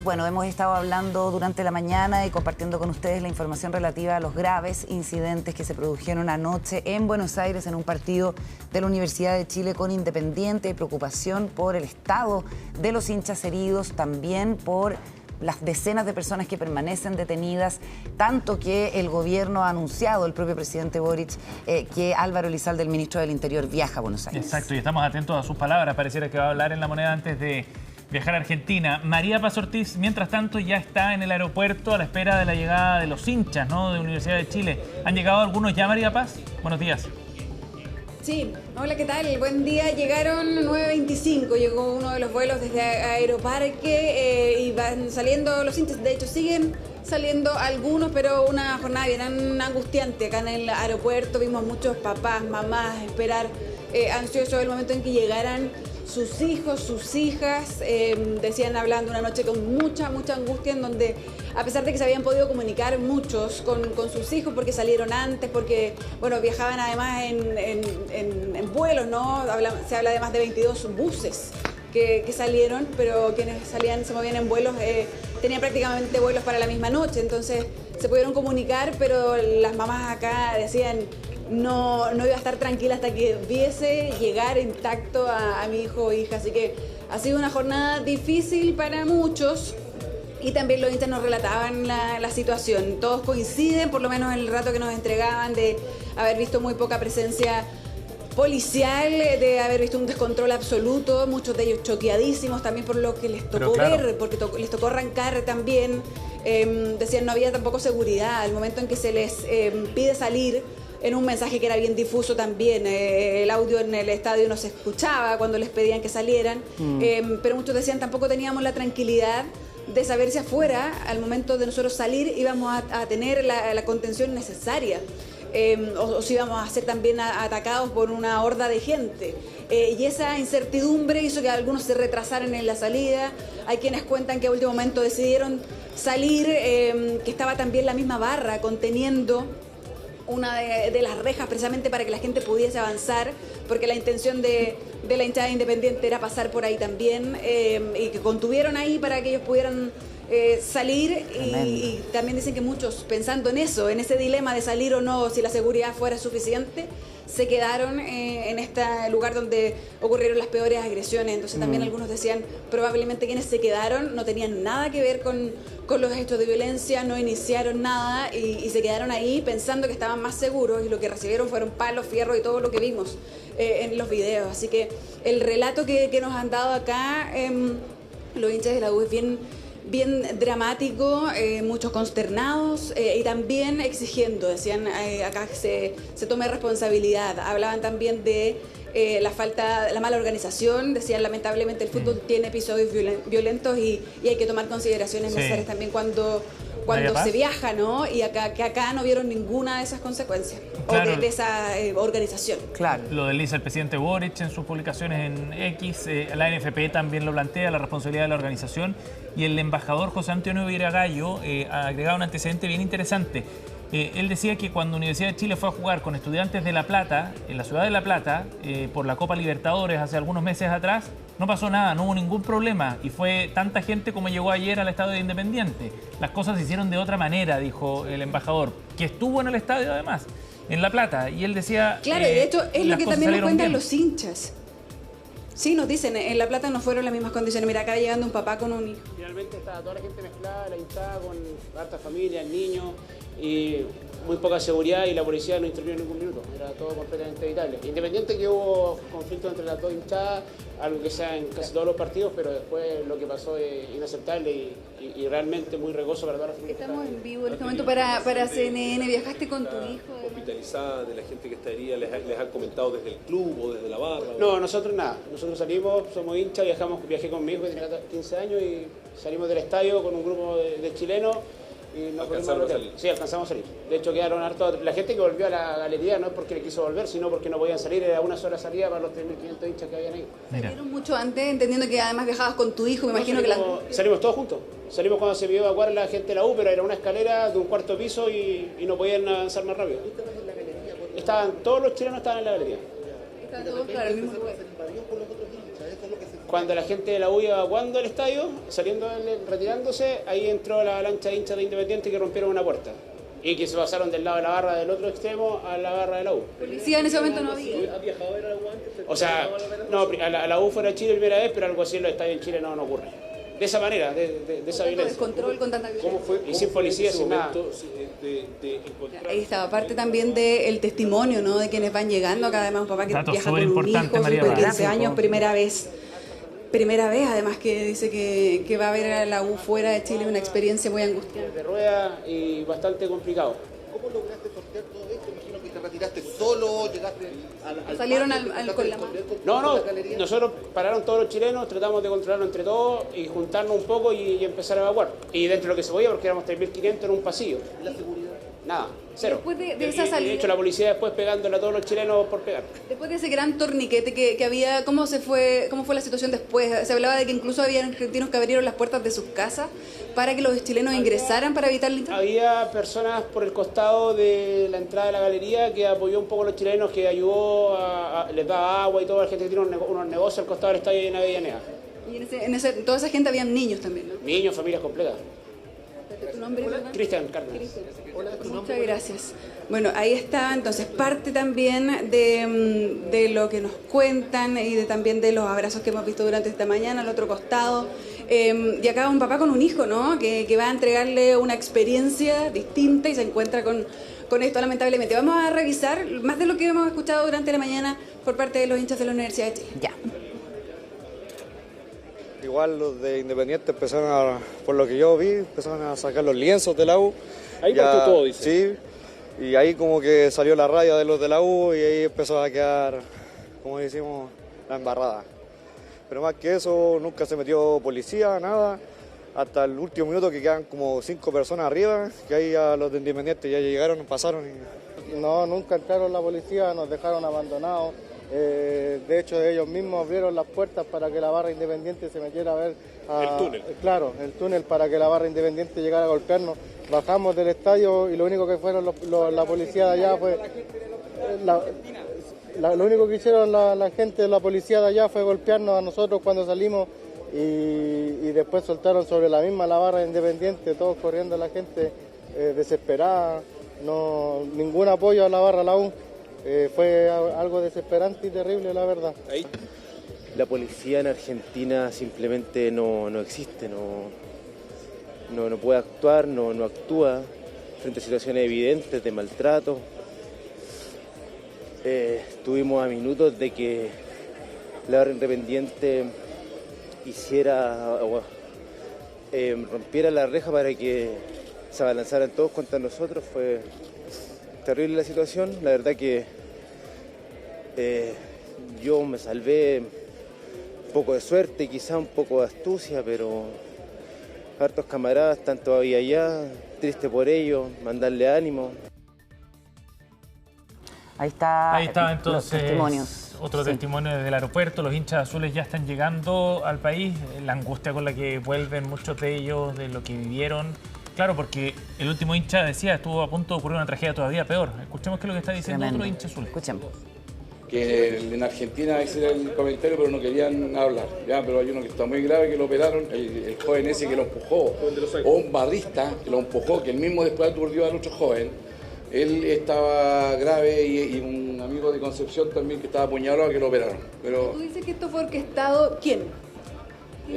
Bueno, hemos estado hablando durante la mañana y compartiendo con ustedes la información relativa a los graves incidentes que se produjeron anoche en Buenos Aires en un partido de la Universidad de Chile con Independiente y preocupación por el estado de los hinchas heridos, también por las decenas de personas que permanecen detenidas, tanto que el gobierno ha anunciado, el propio presidente Boric, que Álvaro Elizalde, el ministro del Interior, viaja a Buenos Aires. Exacto, y estamos atentos a sus palabras. Pareciera que va a hablar en La Moneda antes de viajar a Argentina. María Paz Ortiz, mientras tanto, ya está en el aeropuerto a la espera de la llegada de los hinchas, ¿no?, de Universidad de Chile. ¿Han llegado algunos ya, María Paz? Buenos días. Sí, hola, ¿qué tal? Buen día. Llegaron 9:25, llegó uno de los vuelos desde Aeroparque y van saliendo los hinchas. De hecho, siguen saliendo algunos, pero una jornada bien angustiante acá en el aeropuerto. Vimos muchos papás, mamás esperar ansiosos el momento en que llegaran sus hijos, sus hijas. Decían, hablando una noche con mucha angustia, en donde, a pesar de que se habían podido comunicar muchos con sus hijos porque salieron antes, porque bueno, viajaban además en vuelos, ¿no? Se habla de más de 22 buses que salieron, pero quienes se movían en vuelos tenían prácticamente vuelos para la misma noche, entonces se pudieron comunicar, pero las mamás acá decían: no iba a estar tranquila hasta que viese llegar intacto a mi hijo o hija. Así que ha sido una jornada difícil para muchos y también los hinchas nos relataban la situación. Todos coinciden, por lo menos en el rato que nos entregaban, de haber visto muy poca presencia policial, de haber visto un descontrol absoluto, muchos de ellos choqueadísimos también por lo que les tocó ver, porque les tocó arrancar también. Decían, no había tampoco seguridad al momento en que se les pide salir, en un mensaje que era bien difuso también. El audio en el estadio no se escuchaba cuando les pedían que salieran, pero muchos decían, tampoco teníamos la tranquilidad de saber si afuera, al momento de nosotros salir, íbamos a tener la contención necesaria, o si íbamos a ser también atacados por una horda de gente. Y esa incertidumbre hizo que algunos se retrasaran en la salida. Hay quienes cuentan que a último momento decidieron salir, que estaba también la misma barra conteniendo una de las rejas, precisamente para que la gente pudiese avanzar, porque la intención de la hinchada Independiente era pasar por ahí también, y que contuvieron ahí para que ellos pudieran salir. Y también dicen que muchos, pensando en eso, en ese dilema de salir o no, si la seguridad fuera suficiente, se quedaron en este lugar donde ocurrieron las peores agresiones. Entonces también algunos decían, probablemente quienes se quedaron no tenían nada que ver con los hechos de violencia, no iniciaron nada y se quedaron ahí pensando que estaban más seguros, y lo que recibieron fueron palos, fierros y todo lo que vimos en los videos. Así que el relato que nos han dado acá los hinchas de la U es bien dramático, muchos consternados y también exigiendo, decían acá, que se tome responsabilidad. Hablaban también de la mala organización. Decían, lamentablemente el fútbol tiene episodios violentos y hay que tomar consideraciones necesarias también cuando se viaja, ¿no? Y acá no vieron ninguna de esas consecuencias, claro, o de esa organización. Claro. Lo desliza el presidente Boric en sus publicaciones en X, la NFP también lo plantea, la responsabilidad de la organización, y el embajador José Antonio Viragallo ha agregado un antecedente bien interesante. Él decía que cuando Universidad de Chile fue a jugar con Estudiantes de La Plata, en la ciudad de La Plata, por la Copa Libertadores hace algunos meses atrás, no pasó nada, no hubo ningún problema, y fue tanta gente como llegó ayer al estadio de Independiente. Las cosas se hicieron de otra manera, dijo el embajador, que estuvo en el estadio además, en La Plata, y él decía... Claro, y de hecho es lo que también nos cuentan los hinchas. Sí, nos dicen, en La Plata no fueron las mismas condiciones. Mira, acá llegando un papá con un hijo. Finalmente estaba toda la gente mezclada, la hinchada con harta familia, niños, y muy poca seguridad, y la policía no intervino en ningún minuto. Era todo completamente evitable. Independiente que hubo conflicto entre las dos hinchadas, algo que se da en casi todos los partidos, pero después lo que pasó es inaceptable y realmente muy riesgoso para toda la familia. Estamos en vivo en este momento para CNN. ¿Viajaste con tu hijo? Hospitalizada, de la gente que estaría, ¿les han comentado desde el club o desde la barra? No, nosotros nada. Nosotros salimos, somos hinchas, viajé con mi hijo que tenía 15 años y salimos del estadio con un grupo de chilenos. Y nos ¿Alcanzaron a salir? Sí, alcanzamos a salir. De hecho, quedaron hartos. La gente que volvió a la galería no es porque le quiso volver, sino porque no podían salir. Era una sola salida para los 3.500 hinchas que habían ahí. Salieron mucho antes, entendiendo que además viajabas con tu hijo. Me imagino que salimos todos juntos. Salimos cuando se vio evacuar la gente de la U, pero era una escalera de un cuarto piso y no podían avanzar más rápido. Todos los chilenos estaban en la galería. Está todo claro, el mismo lugar. cuando la gente de la U iba evacuando el estadio, retirándose, ahí entró la avalancha de hinchas de Independiente que rompieron una puerta y que se pasaron del lado de la barra del otro extremo a la barra de la U. Policía en ese momento no había. ¿Has viajado a ver a la U antes? O sea, no, a la U fuera de Chile primera vez, pero algo así en los estadios en Chile no ocurre. De esa manera, de esa violencia. Descontrol con tanta violencia. ¿Cómo fue? Y sin policía, sin nada. De encontrar... Ahí estaba parte también del testimonio, ¿no? De quienes van llegando. Acá además un papá que Dato viaja con súper un importante, hijo, María de Bárbara. 15 años, primera vez. Primera vez, además, que dice que va a ver a la U fuera de Chile, una experiencia muy angustiosa. De rueda y bastante complicado. ¿Cómo lograste sortear todo esto? Imagino que te retiraste solo, llegaste al Salieron patio, con la mano. No, la galería. nosotros pararon todos los chilenos, tratamos de controlarlo entre todos y juntarnos un poco y empezar a evacuar. Y dentro de lo que se podía, porque éramos 3.500 en un pasillo. ¿Y la seguridad? Nada, cero. Después de Y esa salida- de hecho, la policía después pegándole a todos los chilenos por pegar. Después de ese gran torniquete que había, ¿cómo fue la situación después? Se hablaba de que incluso había argentinos que abrieron las puertas de sus casas para que los chilenos ingresaran para evitar el intento. Había personas por el costado de la entrada de la galería que apoyó un poco a los chilenos, que ayudó, les daba agua y toda la gente que tiene unos negocios al costado del estadio en Avellaneda. Y toda esa gente habían niños también, ¿no? Niños, familias completas. ¿Tu nombre? perdón? Cristian Cárdenas. Muchas gracias. Bueno, ahí está entonces parte también de lo que nos cuentan y también de los abrazos que hemos visto durante esta mañana al otro costado. Y acá un papá con un hijo, ¿no? Que va a entregarle una experiencia distinta y se encuentra con esto, lamentablemente. Vamos a revisar más de lo que hemos escuchado durante la mañana por parte de los hinchas de la Universidad de Chile. Ya. Igual los de Independiente empezaron por lo que yo vi, empezaron a sacar los lienzos de la U. Ahí partió todo, dice. Sí, y ahí como que salió la raya de los de la U y ahí empezó a quedar, como decimos, la embarrada. Pero más que eso, nunca se metió policía, nada. Hasta el último minuto que quedan como 5 personas arriba, que ahí a los de Independiente ya llegaron, pasaron. No, nunca entraron la policía, nos dejaron abandonados. De hecho, ellos mismos abrieron las puertas para que la barra Independiente se metiera a ver... El túnel. Claro, el túnel para que la barra Independiente llegara a golpearnos. Bajamos del estadio y lo único que fueron la policía de allá fue... lo único que hicieron la gente de la policía de allá fue golpearnos a nosotros cuando salimos y después soltaron sobre la misma la barra Independiente, todos corriendo, la gente desesperada, ningún apoyo a la barra la U. Fue algo desesperante y terrible, la verdad. Ahí. La policía en Argentina simplemente no existe, no puede actuar, no actúa frente a situaciones evidentes de maltrato. Estuvimos a minutos de que la barra Independiente rompiera la reja para que se abalanzaran todos contra nosotros. Fue terrible la situación, la verdad que yo me salvé un poco de suerte, quizá un poco de astucia, pero hartos camaradas están todavía allá, triste por ellos, mandarle ánimo. Ahí está. Ahí está los entonces testimonios. otro Sí. testimonio desde el aeropuerto. Los hinchas azules ya están llegando al país. La angustia con la que vuelven muchos de ellos, de lo que vivieron. Claro, porque el último hincha decía estuvo a punto de ocurrir una tragedia todavía peor. Escuchemos qué es lo que está diciendo Tremendo. otro hincha azul. Escuchemos. Que en Argentina ese era el comentario, pero no querían hablar. Ya, pero hay uno que está muy grave, que lo operaron, el joven ese que lo empujó, o un barrista que lo empujó, que él mismo después aturdió al otro joven. Él estaba grave y un amigo de Concepción también que estaba apuñalado, que lo operaron. Pero Tú dices que esto fue orquestado, ¿quién?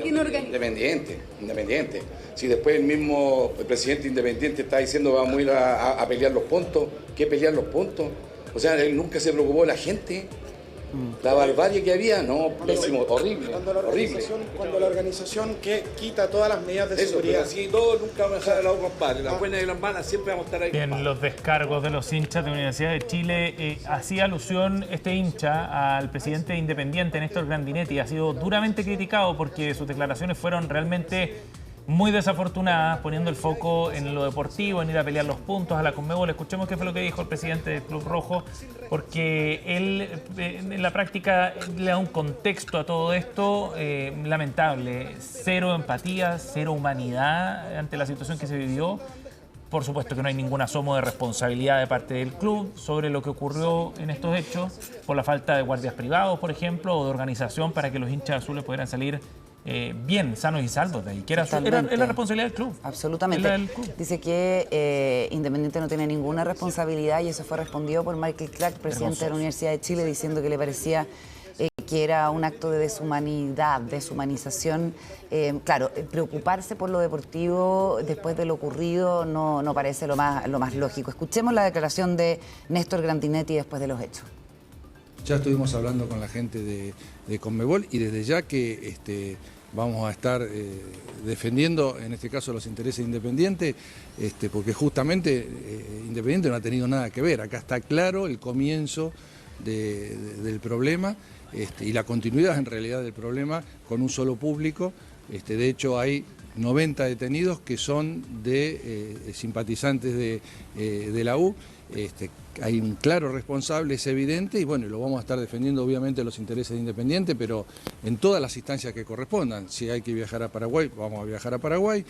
¿Quién organizó? Independiente. Si después el presidente Independiente está diciendo vamos a ir a pelear los puntos, ¿qué pelear los puntos? O sea, él nunca se preocupó de la gente. La barbarie que había, no, pésimo, horrible. Cuando la organización que quita todas las medidas de Eso, pero seguridad. así todos nunca vamos a dejar de lado, compadre. Las buenas y las malas siempre vamos a estar ahí. En los descargos de los hinchas de la Universidad de Chile hacía alusión este hincha al presidente de Independiente, Néstor Grandinetti. Ha sido duramente criticado porque sus declaraciones fueron realmente muy desafortunadas, poniendo el foco en lo deportivo, en ir a pelear los puntos a la Conmebol. Escuchemos qué fue lo que dijo el presidente del Club Rojo, porque él en la práctica le da un contexto a todo esto lamentable. Cero empatía, cero humanidad ante la situación que se vivió. Por supuesto que no hay ningún asomo de responsabilidad de parte del club sobre lo que ocurrió en estos hechos, por la falta de guardias privados, por ejemplo, o de organización para que los hinchas azules pudieran salir bien, sanos y salvos de ahí, que era la responsabilidad del club. Absolutamente. Dice que Independiente no tiene ninguna responsabilidad y eso fue respondido por Michael Clark, presidente de la Universidad de Chile, diciendo que le parecía que era un acto de deshumanidad, deshumanización. Claro, preocuparse por lo deportivo después de lo ocurrido no parece lo más lógico. Escuchemos la declaración de Néstor Grandinetti después de los hechos. Ya estuvimos hablando con la gente de Conmebol y desde ya que vamos a estar defendiendo, en este caso, los intereses de Independiente, porque justamente Independiente no ha tenido nada que ver. Acá está claro el comienzo del problema y la continuidad en realidad del problema con un solo público. De hecho hay 90 detenidos que son de simpatizantes de la U. Hay un claro responsable, es evidente, y bueno, lo vamos a estar defendiendo obviamente los intereses de Independiente, pero en todas las instancias que correspondan. Si hay que viajar a Paraguay, vamos a viajar a Paraguay,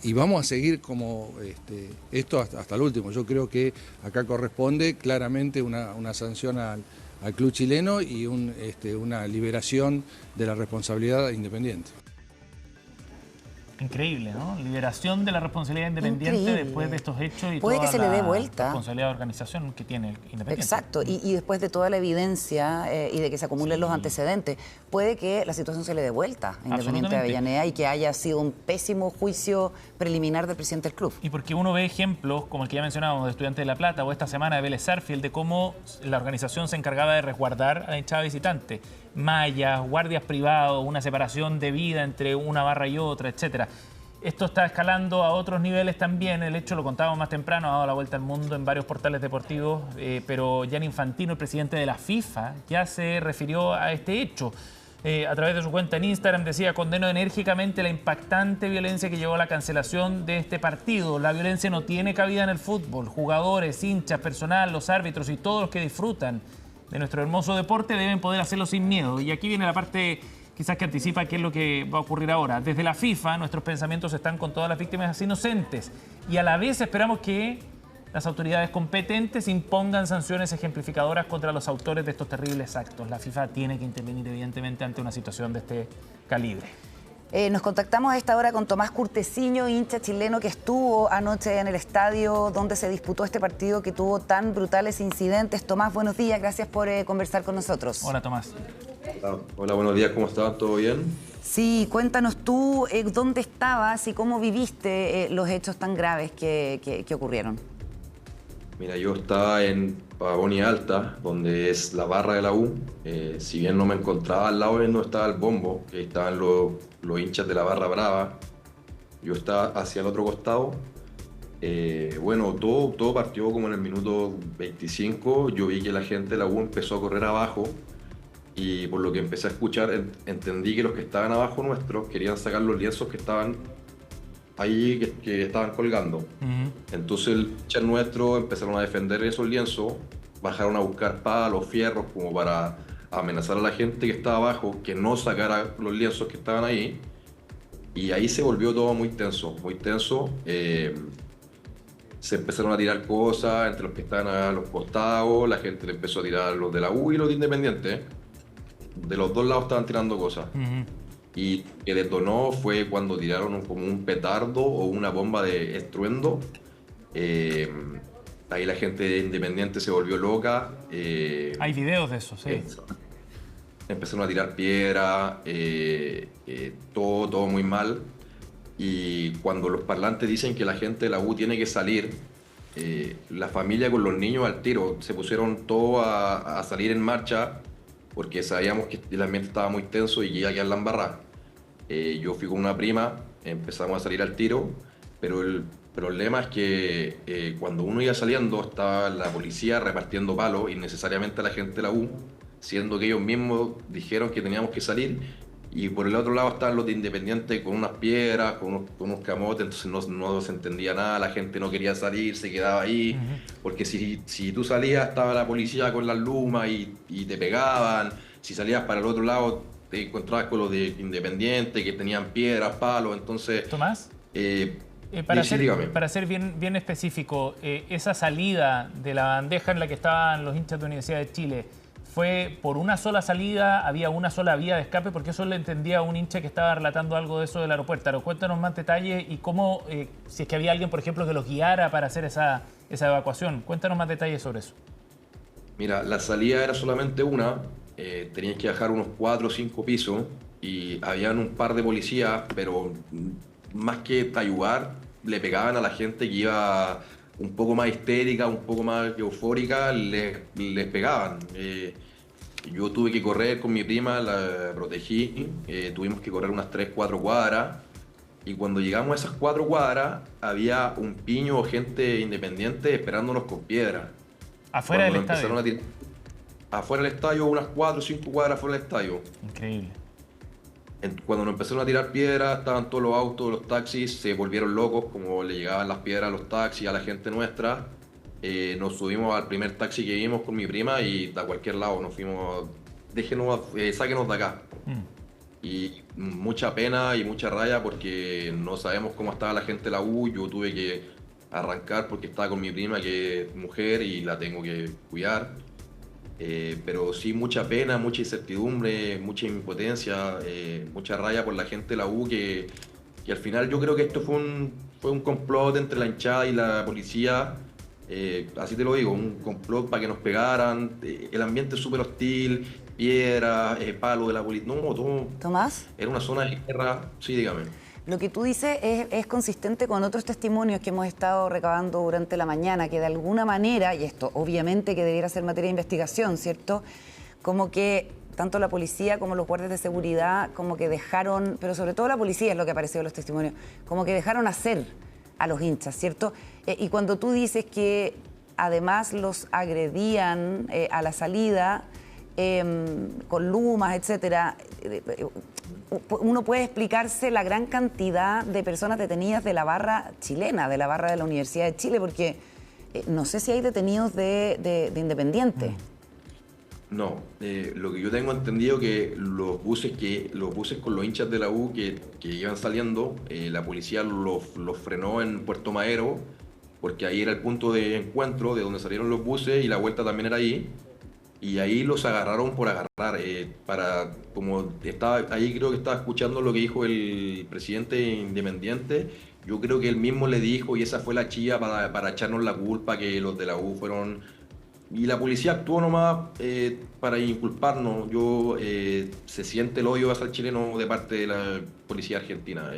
y vamos a seguir como esto hasta el último. Yo creo que acá corresponde claramente una sanción al club chileno y una liberación de la responsabilidad Independiente. Increíble, ¿no? Liberación de la responsabilidad Independiente. Increíble. Después de estos hechos y puede toda que se le dé vuelta. Responsabilidad de organización que tiene Independiente. Exacto, y después de toda la evidencia y de que se acumulen los antecedentes, puede que la situación se le dé vuelta a Independiente de Avellaneda y que haya sido un pésimo juicio preliminar del presidente del club. Y porque uno ve ejemplos, como el que ya mencionábamos, de Estudiantes de La Plata o esta semana de Vélez Sarsfield, de cómo la organización se encargaba de resguardar a la hinchada visitante. Mallas, guardias privados, una separación de vida entre una barra y otra, etcétera. Esto está escalando a otros niveles también. El hecho, lo contábamos más temprano, ha dado la vuelta al mundo en varios portales deportivos, pero Gianni Infantino, el presidente de la FIFA, ya se refirió a este hecho. A través de su cuenta en Instagram decía: condeno enérgicamente la impactante violencia que llevó a la cancelación de este partido. La violencia no tiene cabida en el fútbol. Jugadores, hinchas, personal, los árbitros y todos los que disfrutan de nuestro hermoso deporte deben poder hacerlo sin miedo. Y aquí viene la parte quizás que anticipa qué es lo que va a ocurrir ahora. Desde la FIFA, nuestros pensamientos están con todas las víctimas inocentes y a la vez esperamos que las autoridades competentes impongan sanciones ejemplificadoras contra los autores de estos terribles actos. La FIFA tiene que intervenir evidentemente ante una situación de este calibre. Nos contactamos a esta hora con Tomás Curteciño, hincha chileno que estuvo anoche en el estadio donde se disputó este partido que tuvo tan brutales incidentes. Tomás, buenos días, gracias por conversar con nosotros. Hola, Tomás. Hola, buenos días, ¿cómo estás? ¿Todo bien? Sí, cuéntanos tú dónde estabas y cómo viviste los hechos tan graves que ocurrieron. Mira, yo estaba en Patagonia Alta, donde es la barra de la U. Si bien no me encontraba al lado de donde estaba el bombo, que estaban los hinchas de la barra brava, yo estaba hacia el otro costado. Bueno, todo partió como en el minuto 25. Yo vi que la gente de la U empezó a correr abajo y por lo que empecé a escuchar entendí que los que estaban abajo nuestros querían sacar los lienzos que estaban ahí, que estaban colgando. Entonces el hincha nuestro empezaron a defender esos lienzos, bajaron a buscar palos, fierros como para amenazar a la gente que estaba abajo que no sacara los lienzos que estaban ahí, y ahí se volvió todo muy tenso, muy tenso. Se empezaron a tirar cosas entre los que estaban a los costados, la gente le empezó a tirar los de la U y los de Independiente. De los dos lados estaban tirando cosas. Y que detonó fue cuando tiraron como un petardo o una bomba de estruendo. Ahí la gente de Independiente se volvió loca. Hay videos de eso, sí. Empezaron a tirar piedra, todo muy mal. Y cuando los parlantes dicen que la gente de la U tiene que salir, la familia con los niños al tiro se pusieron todos a salir en marcha, porque sabíamos que el ambiente estaba muy tenso y que iba a quedar la embarrada. Yo fui con una prima, empezamos a salir al tiro, pero el problema es que cuando uno iba saliendo estaba la policía repartiendo palos innecesariamente a la gente de la U, siendo que ellos mismos dijeron que teníamos que salir, y por el otro lado estaban los de Independiente con unas piedras, con unos camotes, entonces no se entendía nada, la gente no quería salir, se quedaba ahí, porque si tú salías estaba la policía con las lumas y te pegaban. Si salías para el otro lado te encontrabas con los de Independiente que tenían piedras, palos, entonces... ¿Tomás? Para ser bien específico, esa salida de la bandeja en la que estaban los hinchas de Universidad de Chile, ¿fue por una sola salida? ¿Había una sola vía de escape? Porque eso le entendía a un hincha que estaba relatando algo de eso del aeropuerto. Pero cuéntanos más detalles y cómo, si es que había alguien, por ejemplo, que los guiara para hacer esa evacuación. Cuéntanos más detalles sobre eso. Mira, la salida era solamente una. Tenías que bajar unos 4 o 5 pisos y habían un par de policías, pero más que ayudar, le pegaban a la gente que iba un poco más histérica, un poco más eufórica, les pegaban. Yo tuve que correr con mi prima, la protegí, tuvimos que correr unas 3-4 cuadras, y cuando llegamos a esas 4 cuadras había un piño o gente independiente esperándonos con piedras. ¿Afuera del estadio? Afuera del estadio, unas 4 o 5 cuadras afuera del estadio. Increíble. Cuando nos empezaron a tirar piedras, estaban todos los autos, los taxis, se volvieron locos, como le llegaban las piedras a los taxis, a la gente nuestra. Nos subimos al primer taxi que vimos con mi prima y a cualquier lado nos fuimos, sáquenos de acá. Y mucha pena y mucha raya porque no sabemos cómo estaba la gente de la U. Yo tuve que arrancar porque estaba con mi prima, que es mujer y la tengo que cuidar. Pero sí, mucha pena, mucha incertidumbre, mucha impotencia, mucha raya por la gente de la U, que al final yo creo que esto fue un complot entre la hinchada y la policía, así te lo digo, un complot para que nos pegaran, el ambiente es súper hostil, piedras, palos de la policía, no, todo. ¿Tomás? Era una zona de guerra, sí, dígame. Lo que tú dices es consistente con otros testimonios que hemos estado recabando durante la mañana, que de alguna manera, y esto obviamente que debiera ser materia de investigación, ¿cierto? Como que tanto la policía como los guardias de seguridad como que dejaron, pero sobre todo la policía es lo que apareció en los testimonios, como que dejaron hacer a los hinchas, ¿cierto? Y cuando tú dices que además los agredían a la salida con lumas, etcétera, uno puede explicarse la gran cantidad de personas detenidas de la barra chilena, de la barra de la Universidad de Chile, porque no sé si hay detenidos de Independiente. No, lo que yo tengo entendido que los buses con los hinchas de la U que iban saliendo, la policía los frenó en Puerto Madero, porque ahí era el punto de encuentro de donde salieron los buses y la vuelta también era ahí. Y ahí los agarraron por agarrar, como estaba ahí, creo que estaba escuchando lo que dijo el presidente Independiente. Yo creo que él mismo le dijo, y esa fue la chilla para echarnos la culpa, que los de la U fueron... Y la policía actuó nomás para inculparnos. Se siente el odio hacia el chileno de parte de la policía argentina.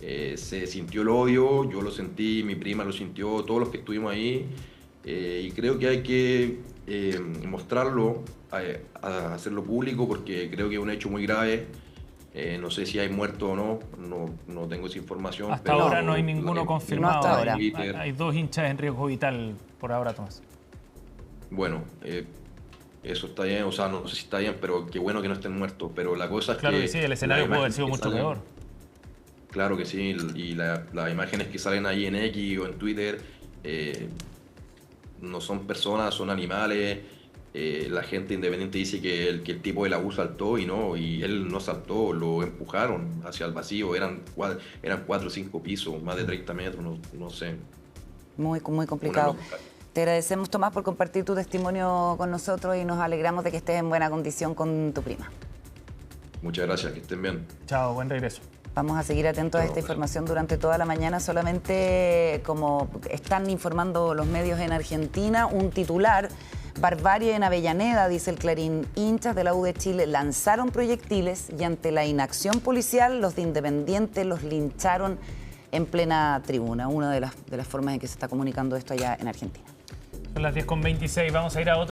Se sintió el odio, yo lo sentí, mi prima lo sintió, todos los que estuvimos ahí. Y creo que hay que mostrarlo, hacerlo público, porque creo que es un hecho muy grave. No sé si hay muertos o no tengo esa información. Hasta ahora no hay ninguno confirmado. No, hasta ahora. Hay 2 hinchas en riesgo vital por ahora, Tomás. Bueno, eso está bien, o sea, no sé si está bien, pero qué bueno que no estén muertos. Pero la cosa es claro que sí, el escenario puede haber sido mucho peor. Claro que sí, y las imágenes que salen ahí en X o en Twitter no son personas, son animales. La gente independiente dice que el tipo de la U saltó y él no saltó, lo empujaron hacia el vacío. Eran 4 o 5 pisos, más de 30 metros, no sé. Muy complicado. Te agradecemos, Tomás, por compartir tu testimonio con nosotros y nos alegramos de que estés en buena condición con tu prima. Muchas gracias, que estén bien. Chao, buen regreso. Vamos a seguir atentos a esta información durante toda la mañana. Solamente, como están informando los medios en Argentina, un titular: barbarie en Avellaneda, dice el Clarín. Hinchas de la U de Chile lanzaron proyectiles y ante la inacción policial, los de Independiente los lincharon en plena tribuna. Una de las formas en que se está comunicando esto allá en Argentina. Son las 10:26, vamos a ir a otro.